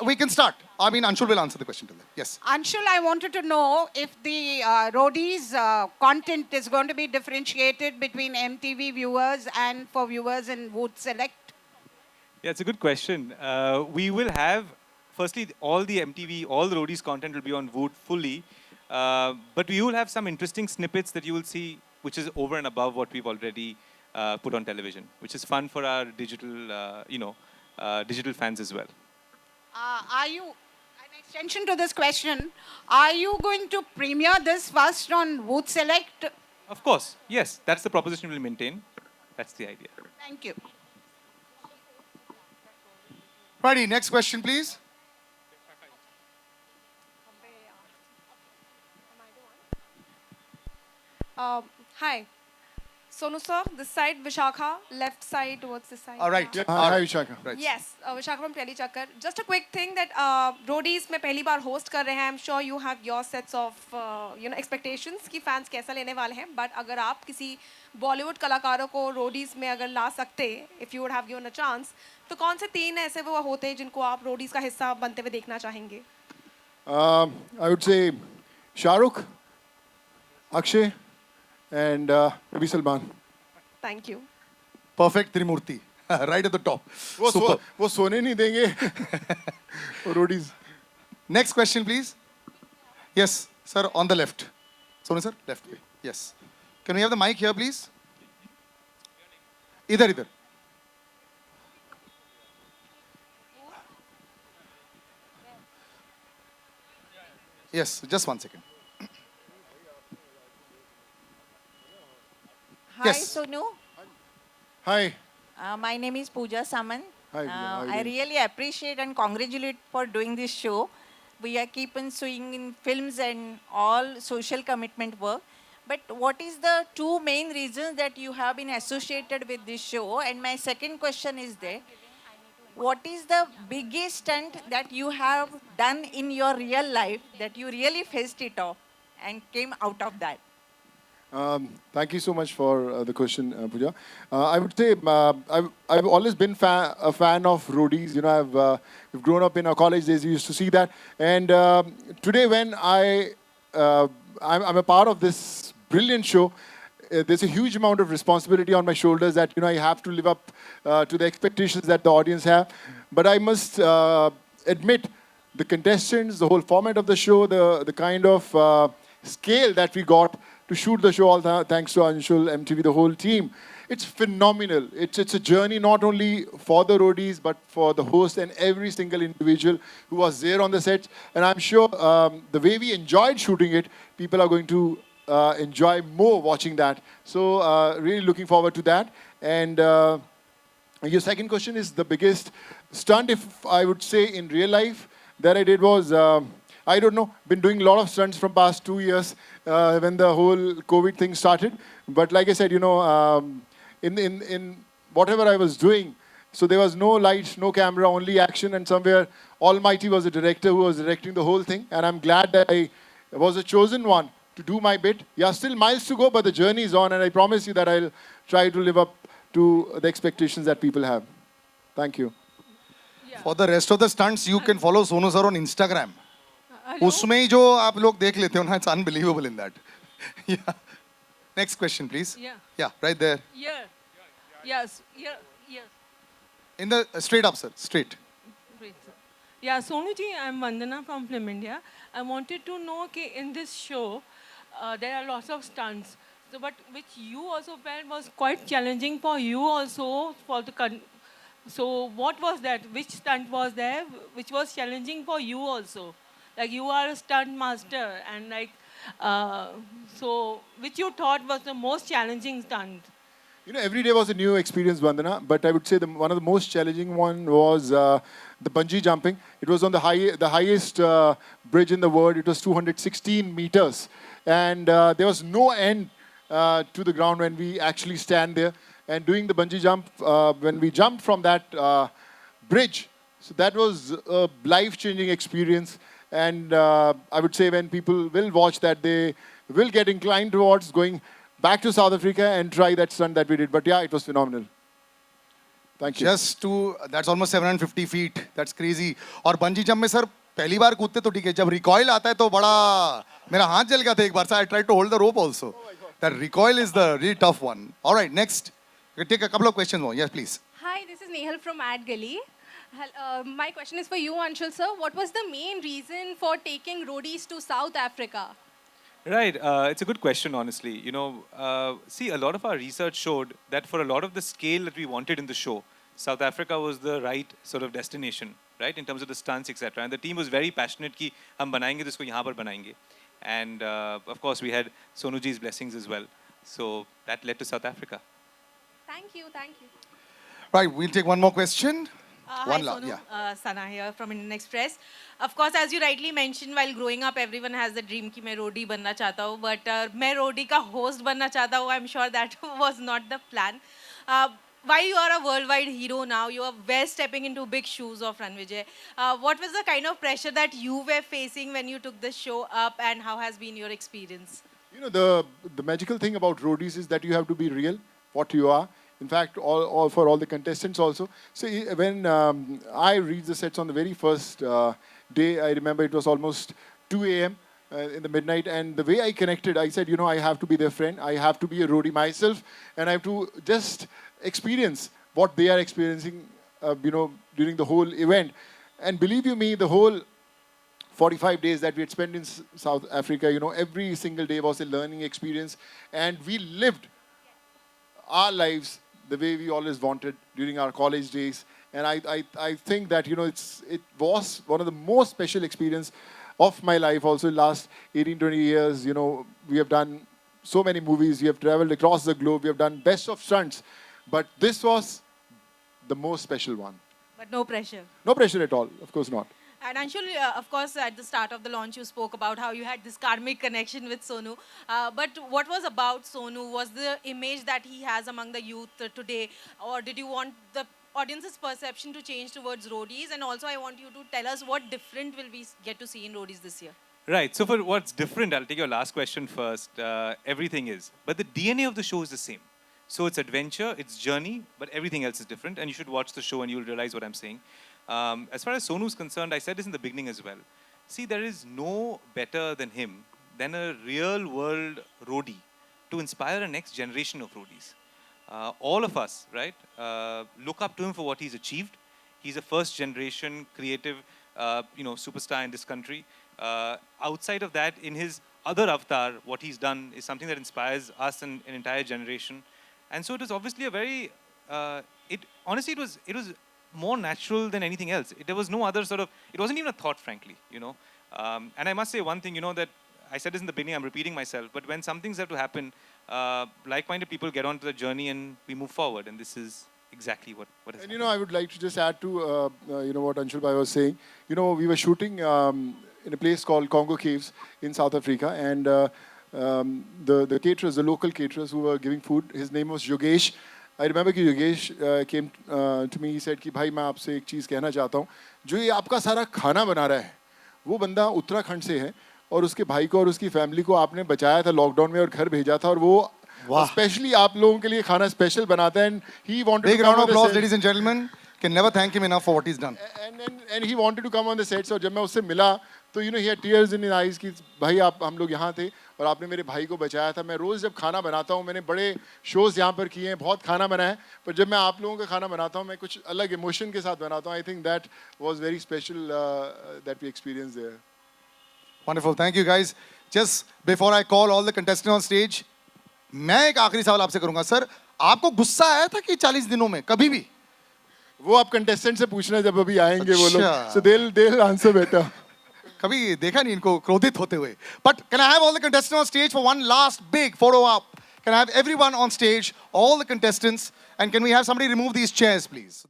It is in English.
We can start. I mean, Anshul will answer the question till then. Yes. Anshul, I wanted to know if the Roadies content is going to be differentiated between MTV viewers and for viewers in Wood Select. Yeah, it's a good question. We will have, firstly, all the MTV, all the Roadies content will be on Voot fully. But we will have some interesting snippets that you will see, which is over and above what we've already put on television, which is fun for our digital, digital fans as well. Are you, an extension to this question, are you going to premiere this first on Wood Select? Of course, yes, that's the proposition we'll maintain. That's the idea. Thank you. Righty, next question, please. Hi. Sonu sir, this side Vishakha, left side towards this side. All right. Yeah. Hi, Vishakha. Right. Yes, Vishakha from Pehli Chakkar. Just a quick thing that Roadies में पहली बार host कर रहे हैं. I'm sure you have your sets of expectations कि fans कैसा लेने वाले हैं. But अगर आप किसी Bollywood कलाकारों को Roadies में अगर ला सकते, if you would have given a chance, तो कौन से तीन ऐसे वो होते हैं जिनको आप Roadies का हिस्सा बनते हुए देखना चाहेंगे? I would say Shah Rukh, Akshay, and maybe Salman. Thank you. Perfect Trimurti. Right at the top. वो सोने नहीं देंगे Roadies. Next question, please. Yes, sir, on the left. Sonu sir, left way. Yes. Can we have the mic here, please? Idhar. Yes, just 1 second. Hi, Yes. Sonu. Hi. My name is Pooja Saman. Hi, Pooja. How are you I doing? really appreciate and congratulate for doing this show. We are keeping seeing in films and all social commitment work. But what is the two main reasons that you have been associated with this show? And my second question is that, what is the biggest stunt that you have done in your real life that you really faced it off and came out of that? Thank you so much for the question, Pooja. I would say I've always been a fan of Roadies. You know, we've grown up in our college days. We used to see that. And today, when I'm a part of this brilliant show, there's a huge amount of responsibility on my shoulders that I have to live up to the expectations that the audience have. But I must admit, the contestants, the whole format of the show, the kind of scale that we got to shoot the show, thanks to Anshul, MTV, the whole team. It's phenomenal. It's a journey not only for the Roadies, but for the host and every single individual who was there on the set. And I'm sure the way we enjoyed shooting it, people are going to enjoy more watching that. So really looking forward to that. And your second question is the biggest stunt, if I would say, in real life that I did was, I don't know, been doing a lot of stunts from past 2 years when the whole COVID thing started. But like I said, in whatever I was doing, so there was no lights, no camera, only action, and somewhere Almighty was the director who was directing the whole thing. And I'm glad that I was the chosen one to do my bit. Yeah, still miles to go, but the journey is on, and I promise you that I'll try to live up to the expectations that people have. Thank you. For the rest of the stunts, you can follow Sonu sir on Instagram. उसमें ही जो आप लोग देख लेते हो ना, it's unbelievable in that. Yeah. Next question, please. Yeah, right there. Yes. In the straight up, sir. Straight. Great, sir. Yeah, Sonu ji, I'm Vandana from Film India. I wanted to know that in this show, there are lots of stunts. So, but which you also felt was quite challenging for you also for the. So, what was that? Which stunt was there, which was challenging for you also? Like you are a stunt master, and so which you thought was the most challenging stunt? Every day was a new experience, Vandana. But I would say one of the most challenging one was the bungee jumping. It was on the highest bridge in the world. It was 216 meters, and there was no end to the ground when we actually stand there and doing the bungee jump. When we jumped from that bridge, so that was a life-changing experience. And I would say when people will watch that, they will get inclined towards going back to South Africa and try that stunt that we did. But yeah, it was phenomenal. Thank you. Just to, that's almost 750 feet. That's crazy. और bungee jump में sir पहली बार कूदते तो ठीक है, जब recoil आता है तो बड़ा मेरा हाथ जल गया था एक बार. I tried to hold the rope also. That recoil is the really tough one. All right, next. We'll take a couple of questions more. Yes, please. Hi, this is Nehal from Ad Gully. My question is for you, Anshul sir. What was the main reason for taking roadies to South Africa? Right, it's a good question, honestly. You know, see, a lot of our research showed that for a lot of the scale that we wanted in the show, South Africa was the right sort of destination, right, in terms of the stunts, etc. And the team was very passionate कि हम बनाएंगे तो इसको यहाँ पर बनाएंगे. And of course, we had Sonu ji's blessings as well. So that led to South Africa. Thank you, thank you. Right, we'll take one more question. Hi, Sonu. Sana here from Indian Express. Of course, as you rightly mentioned, while growing up, everyone has the dream कि मैं roadie बनना चाहता हूँ. But मैं roadie का host बनना चाहता हूँ. I'm sure that was not the plan. While you are a worldwide hero now, you were stepping into big shoes of Ranvijay. What was the kind of pressure that you were facing when you took the show up, and how has been your experience? You know, the magical thing about roadies is that you have to be real, what you are. In fact, all for all the contestants also. So when I reached the sets on the very first day, I remember it was almost 2 a.m. In the midnight, and the way I connected, I said, you know, I have to be their friend. I have to be a roadie myself, and I have to just experience what they are experiencing, you know, during the whole event. And believe you me, the whole 45 days that we had spent in South Africa, you know, every single day was a learning experience, and we lived our lives the way we always wanted during our college days. And I think that, you know, it was one of the most special experience of my life also last 18, 20 years. You know, we have done so many movies, we have traveled across the globe, we have done best of stunts, but this was the most special one. But no pressure. No pressure at all, of course not. And Anshul, of course, at the start of the launch, you spoke about how you had this karmic connection with Sonu. But what was about Sonu? Was the image that he has among the youth today? Or did you want the audience's perception to change towards roadies? And also, I want you to tell us what different will we get to see in roadies this year? Right, so for what's different, I'll take your last question first. Everything is. But the DNA of the show is the same. So it's adventure, it's journey, but everything else is different. And you should watch the show and you'll realize what I'm saying. As far as Sonu's concerned, I said this in the beginning as well. See, there is no better than him, than a real world roadie to inspire a next generation of roadies. All of us, right, look up to him for what he's achieved. He's a first generation creative, you know, superstar in this country. Outside of that, in his other avatar, what he's done is something that inspires us and an entire generation. And so it was obviously a very, honestly, it was more natural than anything else. There was no other sort of, it wasn't even a thought, frankly, you know. And I must say one thing, you know, that I said this in the beginning, I'm repeating myself, but when some things have to happen, like-minded people get onto the journey and we move forward, and this is exactly what is And, you know, I would like to just add to, you know, what Anshul Bhai was saying. You know, we were shooting in a place called Congo Caves in South Africa, and the caterers, the local caterers who were giving food, his name was Yogesh. I remember कि Yogesh came to me, he said कि भाई मैं आपसे एक चीज़ कहना चाहता हूँ, जो ये आपका सारा खाना बना रहा है, वो बंदा उत्तराखंड से है और उसके भाई को और उसकी फैमिली को आपने बचाया था लॉकडाउन में और घर भेजा था और वो स्पेशली आप लोगों के लिए खाना स्पेशल बनाता है. And he wanted Big to round come of on the applause, set. ladies and gentlemen. Can never thank him enough for what he's done. And he wanted to come on the set. So जब मैं उससे मिला तो you know he had tears in his eyes कि भाई आप हम लोग यहाँ थे और आपने मेरे भाई को बचाया था. मैं रोज़ जब खाना बनाता हूँ, मैंने बड़े शोज़ यहाँ पर किए हैं, बहुत खाना बनाया है, पर जब मैं आप लोगों का खाना बनाता हूँ मैं कुछ अलग इमोशन के साथ बनाता हूँ. I think that was very special that we experienced there. Wonderful. Thank you, guys. Just before I call all the contestants on stage, मैं एक आखिरी सवाल आपसे करूंगा. सर, आपको गुस्सा आया था कि 40 दिनों में कभी भी? वो आप कंटेस्टेंट से पूछना जब अभी आएंगे वो लोग. अच्छा. So they'll answer better. कभी देखा नहीं इनको क्रोधित होते हुए. But can I have all the contestants on stage for one last big photo op? Can I have everyone on stage, all the contestants, and can we have somebody remove these chairs, please?